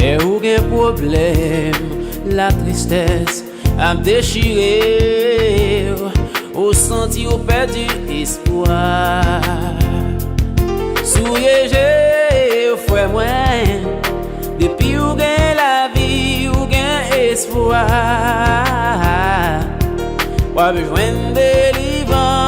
Les aucun problème, la tristesse a déchiré, au senti au perdu espoir. Souriez, frère moi, depuis ou gain la vie ou gain espoir, pas besoin de délivrance.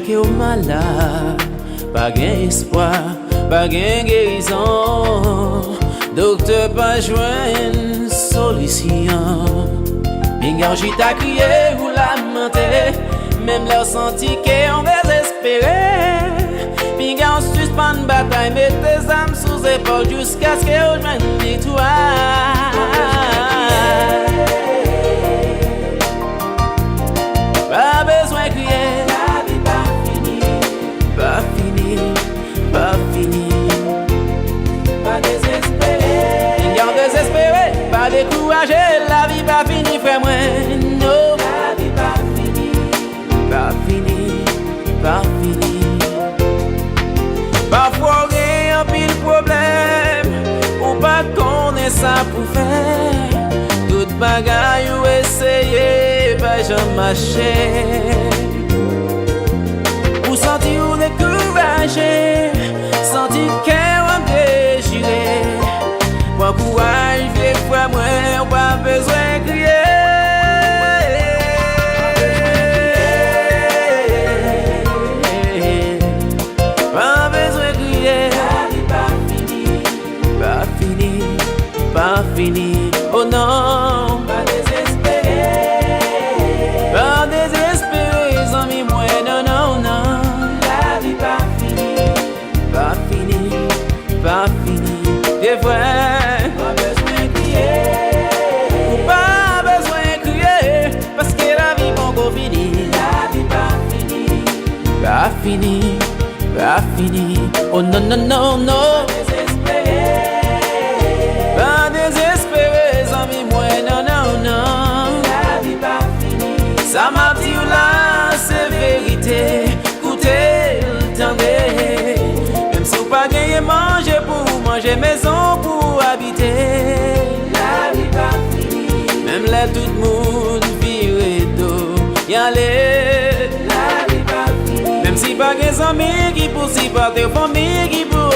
Qui est malade, pas gain espoir, pas gain guérison. Docteur pas joindre solution. Bingarji t'a crié ou lamenté, même leur senti qu'on désespéré. Bingar suspend bataille, met tes âmes sous épaule jusqu'à ce que rejoigne victoire. Pas besoin de crier. Pas fini, pas fini. Pas désespéré. Garde désespéré, pas découragé. La vie pas finie, frère moi. Non, la vie pas fini. Pas fini, pas fini. Parfois, il y a un pile problème. Ou pas connaître ça pour faire. Toute bagaille ou essayer, pas jamais marcher. Ou sentir ou décourager, sentir qu'elle va déchirer. Prends courage, des fois moins, pas besoin de crier. Pas besoin de crier. La vie pas fini, pas fini, pas fini. Oh non, pas désespéré, pas désespéré, amis moi, non, non, non. Pas fini, des fois, pas besoin de crier, pas besoin de crier, parce que la vie pas encore finie. La vie pas fini, pas fini, pas fini. Oh non, non, non, non. Pas désespéré, amis moi, non, non, non. La vie pas fini. Ça m'a dit là, c'est vérité. Écoutez, attendez. Même si vous pas gagné manger pour manger, maison pour habiter. La vie pas fini. Même là tout le monde vire d'eau, y aller. La vie pas fini. Même si pas gagné amis qui pour si pas tes familles qui pour